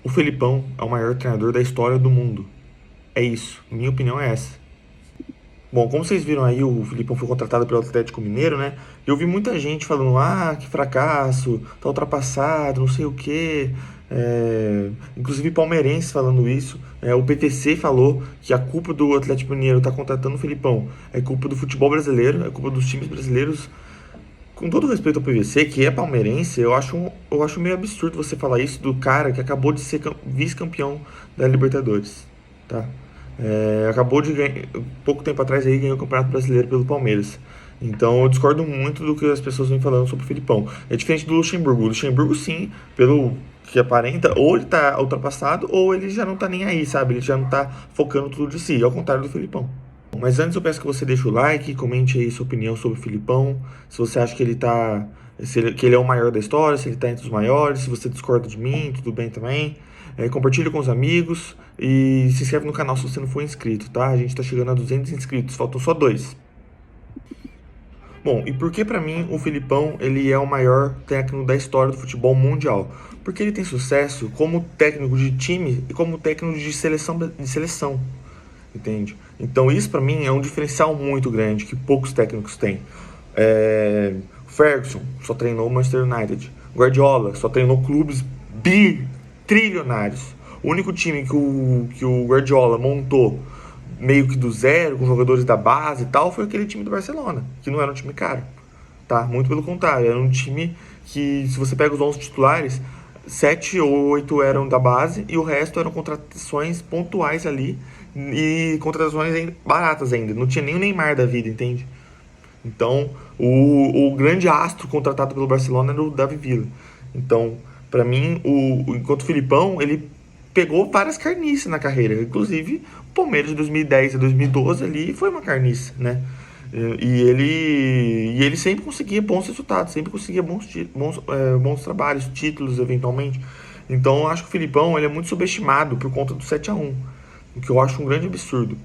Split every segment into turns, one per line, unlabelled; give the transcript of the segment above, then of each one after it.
O Felipão é o maior treinador da história do mundo. É isso. Minha opinião é essa. Bom, como vocês viram aí, o Filipão foi contratado pelo Atlético Mineiro, né? Eu vi muita gente falando, que fracasso, tá ultrapassado, não sei o quê. Inclusive palmeirenses falando isso. O PTC falou que a culpa do Atlético Mineiro tá contratando o Filipão é culpa do futebol brasileiro, é culpa dos times brasileiros. Com todo respeito ao PVC, que é palmeirense, eu acho meio absurdo você falar isso do cara que acabou de ser vice-campeão da Libertadores, tá? Acabou de ganhar, pouco tempo atrás aí ganhou o Campeonato Brasileiro pelo Palmeiras. Então eu discordo muito do que as pessoas vêm falando sobre o Filipão. É diferente do Luxemburgo. O Luxemburgo, sim, pelo que aparenta, ou ele tá ultrapassado, ou ele já não tá nem aí, sabe? Ele já não tá focando tudo de si, ao contrário do Filipão. Mas antes eu peço que você deixe o like, comente aí sua opinião sobre o Filipão, se você acha que ele tá. Que ele é o maior da história, se ele tá entre os maiores, se você discorda de mim, tudo bem também. Compartilhe com os amigos e se inscreve no canal se você não for inscrito, tá? A gente tá chegando a 200 inscritos, faltam só 2. Bom, e por que pra mim o Filipão ele é o maior técnico da história do futebol mundial? Porque ele tem sucesso como técnico de time e como técnico de seleção, entende? Então isso pra mim é um diferencial muito grande que poucos técnicos têm. Ferguson só treinou o Manchester United. Guardiola só treinou clubes trilionários. O único time que o Guardiola montou meio que do zero, com jogadores da base e tal, foi aquele time do Barcelona, que não era um time caro, tá? Muito pelo contrário, era um time que, se você pega os 11 titulares, 7 ou 8 eram da base e o resto eram contratações pontuais ali e contratações baratas ainda. Não tinha nem o Neymar da vida, entende? Então, o grande astro contratado pelo Barcelona era o Davi Villa. Então, pra mim, enquanto o Filipão, ele pegou várias carniças na carreira. Inclusive, o Palmeiras de 2010 a 2012 ali foi uma carniça, né? E ele sempre conseguia bons resultados, sempre conseguia bons trabalhos, títulos, eventualmente. Então, eu acho que o Filipão ele é muito subestimado por conta do 7-1, o que eu acho um grande absurdo.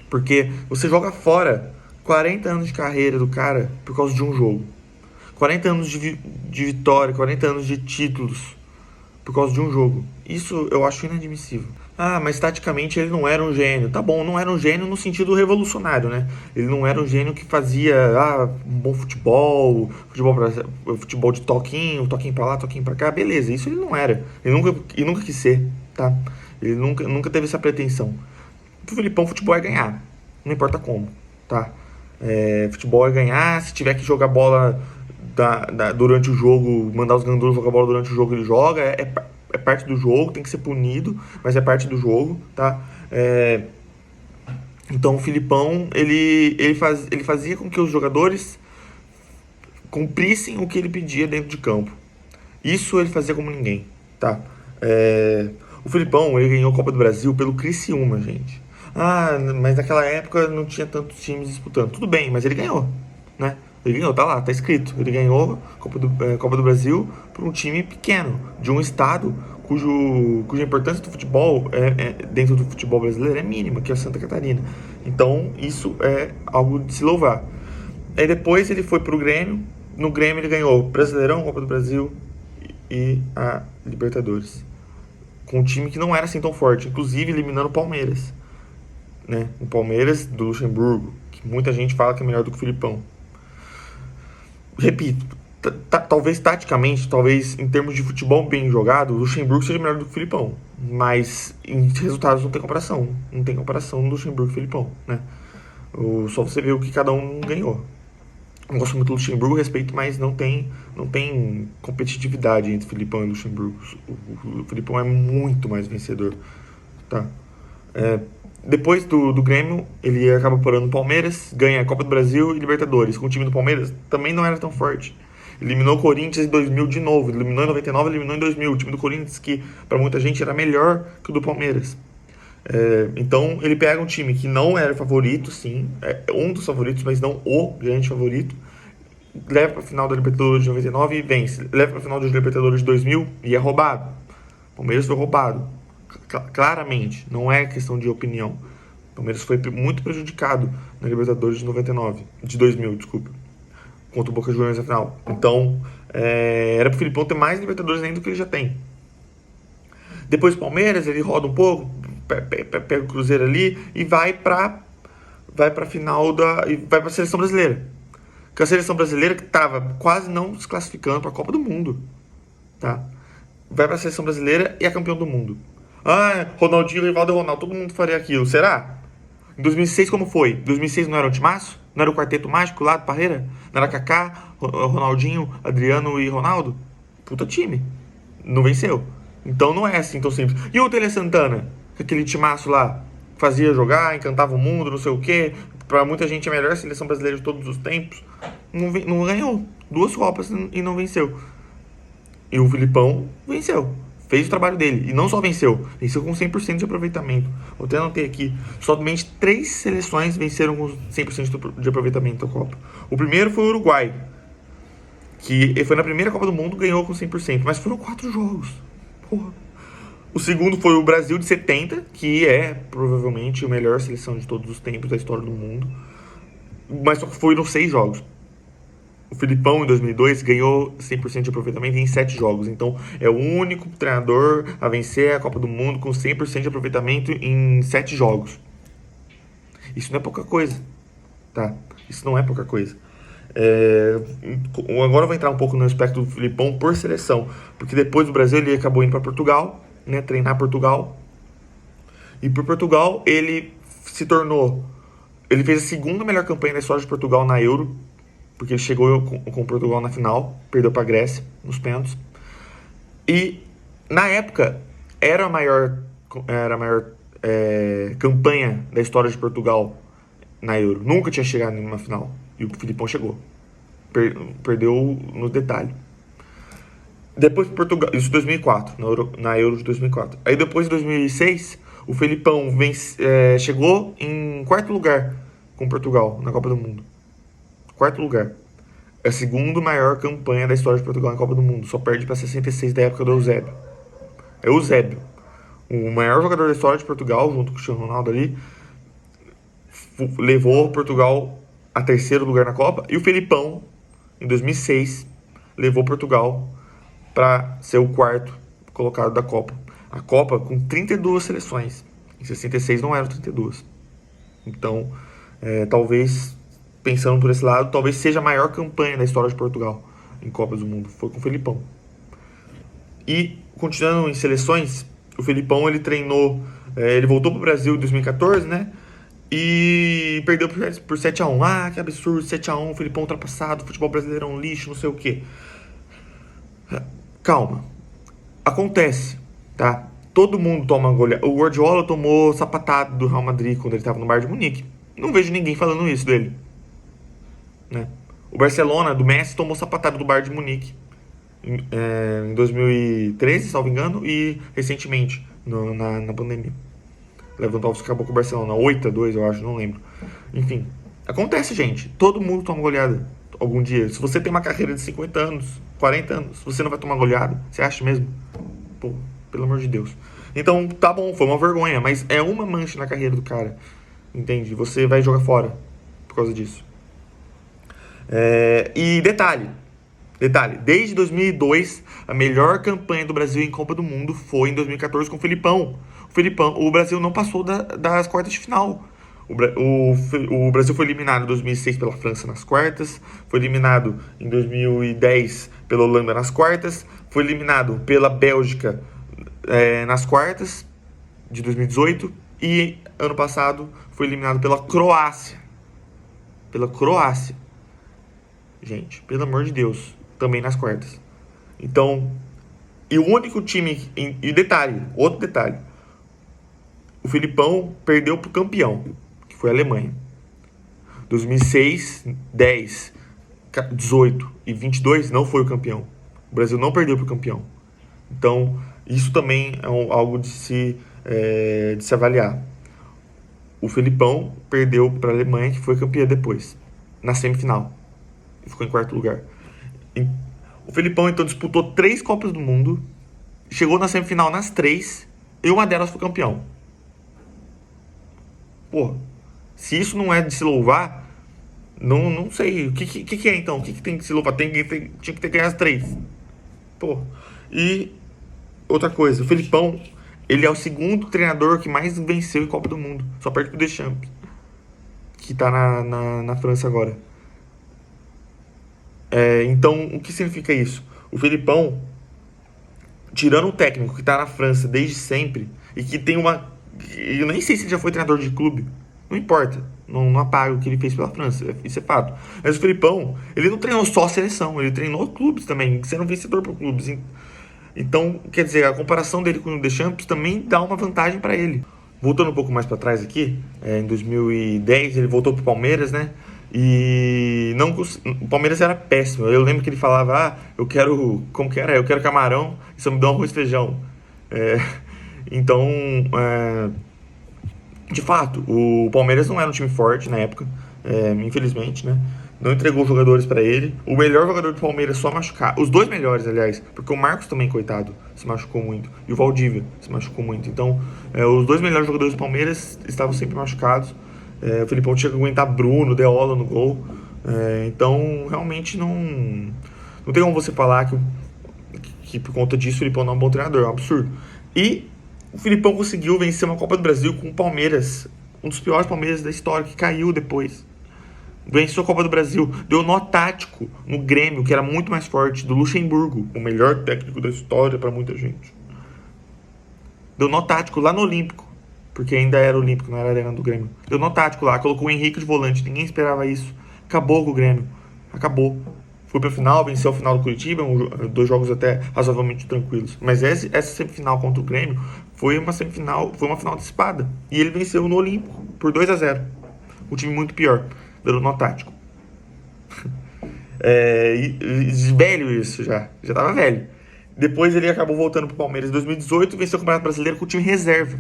Porque você joga fora 40 anos de carreira do cara por causa de um jogo. 40 anos de vitória, 40 anos de títulos por causa de um jogo. Isso eu acho inadmissível. Mas taticamente ele não era um gênio. Tá bom, não era um gênio no sentido revolucionário, né? Ele não era um gênio que fazia um bom futebol de toquinho pra lá, toquinho pra cá. Beleza, isso ele não era. Ele nunca quis ser, tá? Ele nunca teve essa pretensão. Pro Filipão, futebol é ganhar. Não importa como, tá? Futebol é ganhar. Se tiver que jogar bola durante o jogo, mandar os gandulhos jogar bola durante o jogo, ele joga. É parte do jogo, tem que ser punido, mas é parte do jogo, tá? Então o Filipão, ele fazia com que os jogadores cumprissem o que ele pedia dentro de campo. Isso ele fazia como ninguém, tá? O Filipão, ele ganhou a Copa do Brasil pelo Criciúma, gente. Mas naquela época não tinha tantos times disputando. Tudo bem, mas ele ganhou, né? Ele ganhou, tá lá, tá escrito. Ele ganhou a Copa do Brasil por um time pequeno, de um estado cuja importância do futebol dentro do futebol brasileiro é mínima, que é Santa Catarina. Então, isso é algo de se louvar. Aí depois ele foi pro Grêmio. No Grêmio ele ganhou o Brasileirão, Copa do Brasil e a Libertadores. Com um time que não era assim tão forte, inclusive eliminando o Palmeiras, né? O Palmeiras do Luxemburgo, que muita gente fala que é melhor do que o Filipão. Repito, talvez taticamente, talvez em termos de futebol bem jogado, o Luxemburgo seja melhor do que o Filipão. Mas em resultados não tem comparação. Não tem comparação do Luxemburgo e o Filipão, né? Só você ver o que cada um ganhou. Eu gosto muito do Luxemburgo, respeito, mas não tem competitividade entre Filipão e Luxemburgo. O Filipão é muito mais vencedor, tá? Depois do Grêmio, ele acaba parando o Palmeiras, ganha a Copa do Brasil e Libertadores. Com o time do Palmeiras também não era tão forte. Eliminou o Corinthians em 2000 de novo, eliminou em 99, eliminou em 2000. O time do Corinthians, que para muita gente era melhor que o do Palmeiras. Então ele pega um time que não era favorito, sim, um dos favoritos, mas não o grande favorito, leva para a final da Libertadores de 99 e vence. Leva para a final da Libertadores de 2000 e é roubado. O Palmeiras foi roubado. Claramente, não é questão de opinião. O Palmeiras foi muito prejudicado na Libertadores de 2000, desculpa, contra o Boca Juniors na final. Então, era pro Filipão ter mais Libertadores ainda do que ele já tem. Depois o Palmeiras, ele roda um pouco, pega o Cruzeiro ali e vai pra final e vai pra seleção brasileira. Que é a seleção brasileira que tava quase não se classificando pra Copa do Mundo, tá? Vai pra seleção brasileira e é campeão do mundo. Ah, Ronaldinho, Rivaldo e Ronaldo, todo mundo faria aquilo, será? Em 2006 como foi? 2006 não era o timaço? Não era o quarteto mágico lá do Parreira? Não era Kaká, Ronaldinho, Adriano e Ronaldo? Puta time. Não venceu. Então não é assim tão simples. E o Tele Santana? Aquele timaço lá, fazia jogar, encantava o mundo, não sei o quê. Pra muita gente é a melhor seleção brasileira de todos os tempos. Não ganhou. 2 Copas e não venceu. E o Filipão venceu. Fez o trabalho dele. E não só venceu. Venceu com 100% de aproveitamento. Vou até anotei aqui. Somente 3 seleções venceram com 100% de aproveitamento da Copa. O primeiro foi o Uruguai. Que foi na primeira Copa do Mundo, ganhou com 100%. Mas foram 4 jogos. Porra. O segundo foi o Brasil de 70, que é provavelmente a melhor seleção de todos os tempos da história do mundo. Mas só que foi nos 6 jogos. O Filipão, em 2002, ganhou 100% de aproveitamento em 7 jogos. Então, é o único treinador a vencer a Copa do Mundo com 100% de aproveitamento em 7 jogos. Isso não é pouca coisa, tá? Isso não é pouca coisa. Agora eu vou entrar um pouco no aspecto do Filipão por seleção. Porque depois do Brasil, ele acabou indo para Portugal, né? Treinar Portugal. E por Portugal, ele se tornou... Ele fez a segunda melhor campanha da história de Portugal na Euro, porque ele chegou com Portugal na final, perdeu para a Grécia nos pênaltis. E na época era a maior campanha da história de Portugal na Euro. Nunca tinha chegado em uma final. E o Filipão chegou. Perdeu no detalhe. Depois Portugal, isso em 2004, na Euro de 2004. Aí depois, em 2006, o Filipão chegou em 4º lugar com Portugal na Copa do Mundo. 4º lugar. É a segunda maior campanha da história de Portugal na Copa do Mundo. Só perde para 66 da época do Eusébio. É o Eusébio, o maior jogador da história de Portugal, junto com o Cristiano Ronaldo ali, levou Portugal a 3º lugar na Copa. E o Felipão, em 2006, levou Portugal para ser o 4º colocado da Copa. A Copa com 32 seleções. Em 66 não eram 32. Então, talvez, pensando por esse lado, talvez seja a maior campanha da história de Portugal em Copas do Mundo. Foi com o Felipão. E, continuando em seleções, o Felipão, ele treinou... ele voltou para o Brasil em 2014, né? E perdeu por 7-1. Ah, que absurdo, 7-1, o Felipão ultrapassado, o futebol brasileiro é um lixo, não sei o quê. Calma. Acontece, tá? Todo mundo toma goleada. O Guardiola tomou sapatado do Real Madrid quando ele estava no Bayern de Munique. Não vejo ninguém falando isso dele, né? O Barcelona, do Messi, tomou sapatado do Bayern de Munique em 2013, salvo engano, e recentemente, na pandemia. Lewandowski acabou com o Barcelona 8-2, eu acho, não lembro. Enfim, acontece, gente. Todo mundo toma goleada algum dia. Se você tem uma carreira de 50 anos, 40 anos, você não vai tomar goleada? Você acha mesmo? Pô, pelo amor de Deus. Então, tá bom, foi uma vergonha, mas é uma mancha na carreira do cara. Entende? Você vai jogar fora por causa disso. E detalhe, desde 2002, a melhor campanha do Brasil em Copa do Mundo foi em 2014 com o Felipão. O Brasil não passou das quartas de final. O Brasil foi eliminado em 2006 pela França nas quartas, foi eliminado em 2010 pela Holanda nas quartas, foi eliminado pela Bélgica nas quartas de 2018 e ano passado foi eliminado pela Croácia. Gente, pelo amor de Deus, também nas quartas. Então, e o único time... outro detalhe. O Felipão perdeu pro campeão, que foi a Alemanha. 2006, 10, 18 e 22 não foi o campeão. O Brasil não perdeu pro campeão. Então, isso também é algo de se avaliar. O Felipão perdeu para a Alemanha, que foi campeã depois, na semifinal. E ficou em 4º lugar. O Felipão, então, disputou 3 Copas do Mundo, chegou na semifinal nas 3, e uma delas foi campeão. Porra, se isso não é de se louvar, não sei. O que é, então? O que tem que se louvar? Tinha que ter ganhado as 3. Porra. E outra coisa, o Felipão, Ele é o segundo treinador que mais venceu em Copa do Mundo. Só perto do Deschamps, que tá na França agora. Então, o que significa isso? O Felipão, tirando o técnico que tá na França desde sempre, e que tem uma... Eu nem sei se ele já foi treinador de clube. Não importa. Não apaga o que ele fez pela França. Isso é fato. Mas o Felipão, ele não treinou só a seleção. Ele treinou clubes também, sendo vencedor por clubes. Então, quer dizer, a comparação dele com o Deschamps também dá uma vantagem para ele. Voltando um pouco mais para trás aqui, em 2010 ele voltou pro Palmeiras, né? E não, o Palmeiras era péssimo. Eu lembro que ele falava: ah, eu quero, como que era? Eu quero camarão e só me dá um arroz e feijão. É, então, de fato, o Palmeiras não era um time forte na época, infelizmente, né? Não entregou jogadores para ele. O melhor jogador do Palmeiras só machucar. Os dois melhores, aliás, porque o Marcos também, coitado, se machucou muito. E o Valdívia se machucou muito. Então, os dois melhores jogadores do Palmeiras estavam sempre machucados. O Felipão tinha que aguentar Bruno, Deola no gol. Então, realmente não tem como você falar que por conta disso o Felipão não é um bom treinador. É um absurdo. E o Felipão conseguiu vencer uma Copa do Brasil com o Palmeiras, um dos piores Palmeiras da história, que caiu depois. Venceu a Copa do Brasil, deu nó tático no Grêmio, que era muito mais forte, do Luxemburgo, o melhor técnico da história para muita gente. Deu nó tático lá no Olímpico, porque ainda era Olímpico, não era Arena do Grêmio. Deu nó tático lá, colocou o Henrique de volante, ninguém esperava isso. Acabou com o Grêmio, acabou. Foi pra final, venceu a final do Curitiba, dois jogos até razoavelmente tranquilos. Mas essa semifinal contra o Grêmio foi uma final antecipada. E ele venceu no Olímpico, por 2-0. Um time muito pior, dando nó tático. Velho isso já tava velho. Depois ele acabou voltando pro Palmeiras em 2018 e venceu o Campeonato Brasileiro com o time reserva.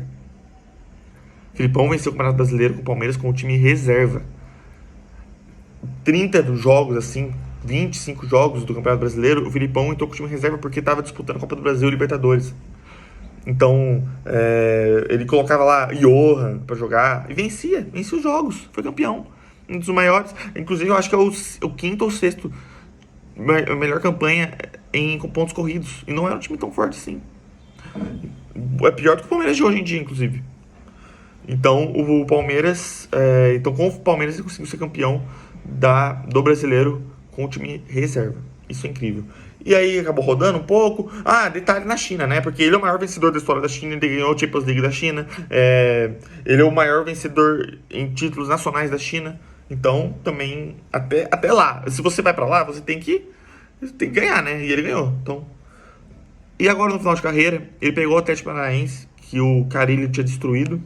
Felipão venceu o Campeonato Brasileiro com o Palmeiras com o time reserva. 30 jogos, assim, 25 jogos do Campeonato Brasileiro, o Felipão entrou com o time reserva porque estava disputando a Copa do Brasil e Libertadores. Então, ele colocava lá Johan pra jogar e vencia os jogos, foi campeão. Um dos maiores, inclusive eu acho que é o quinto ou sexto melhor campanha em pontos corridos. E não era um time tão forte assim. É pior do que o Palmeiras de hoje em dia, inclusive. Então, o Palmeiras, com o Palmeiras ele conseguiu ser campeão do Brasileiro com o time reserva. Isso é incrível. E aí acabou rodando um pouco. Detalhe na China, né? Porque ele é o maior vencedor da história da China. Ele ganhou a Champions League da China. Ele é o maior vencedor em títulos nacionais da China. Então, também, até lá. Se você vai pra lá, você tem que ganhar, né? E ele ganhou. Então, e agora, no final de carreira, ele pegou o Atlético Paranaense, que o Carille tinha destruído.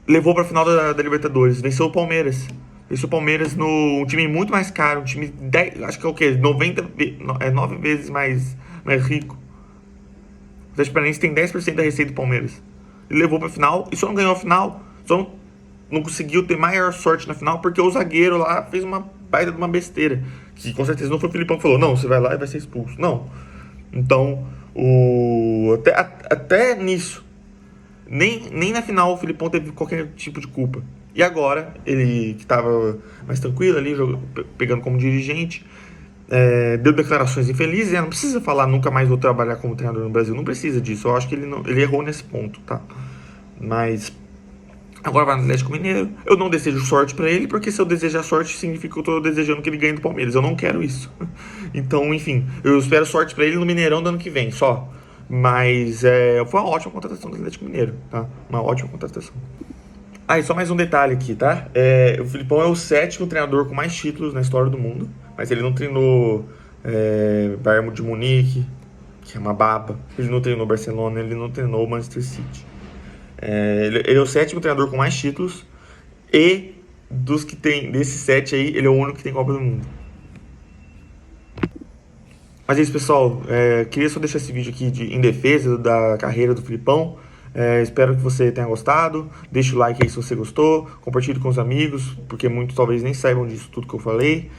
Levou pra final da Libertadores. Venceu o Palmeiras. Venceu o Palmeiras no um time muito mais caro. Um time 10, acho que é o quê? 9 vezes mais rico. O Atlético Paranaense tem 10% da receita do Palmeiras. Ele levou pra final e só não ganhou a final. Só não conseguiu ter maior sorte na final porque o zagueiro lá fez uma baita de uma besteira. Que com certeza não foi o Felipão que falou: não, você vai lá e vai ser expulso. Não. Então, até nisso, nem na final o Felipão teve qualquer tipo de culpa. E agora, ele que estava mais tranquilo ali, pegando como dirigente, deu declarações infelizes. Não precisa falar nunca mais vou trabalhar como treinador no Brasil. Não precisa disso. Eu acho que ele errou nesse ponto, tá? Mas agora vai no Atlético Mineiro. Eu não desejo sorte pra ele, porque se eu desejar sorte, significa que eu tô desejando que ele ganhe do Palmeiras. Eu não quero isso. Então, enfim, eu espero sorte pra ele no Mineirão do ano que vem, só. Mas foi uma ótima contratação do Atlético Mineiro, tá? Uma ótima contratação. E só mais um detalhe aqui, tá? O Felipão é o 7º treinador com mais títulos na história do mundo, mas ele não treinou Bayern de Munique, que é uma baba. Ele não treinou Barcelona, ele não treinou Manchester City. Ele é o 7º treinador com mais títulos e desses 7 aí, ele é o único que tem Copa do Mundo. Mas é isso, pessoal. Queria só deixar esse vídeo aqui em defesa da carreira do Felipão. Espero que você tenha gostado. Deixa o like aí se você gostou. Compartilhe com os amigos, porque muitos talvez nem saibam disso tudo que eu falei.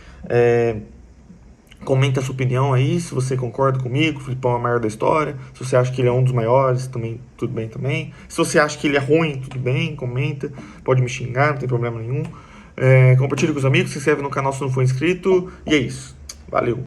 Comenta a sua opinião aí, se você concorda comigo, o Felipão é o maior da história. Se você acha que ele é um dos maiores, também, tudo bem também. Se você acha que ele é ruim, tudo bem, comenta. Pode me xingar, não tem problema nenhum. Compartilhe com os amigos, se inscreve no canal se não for inscrito. E é isso. Valeu!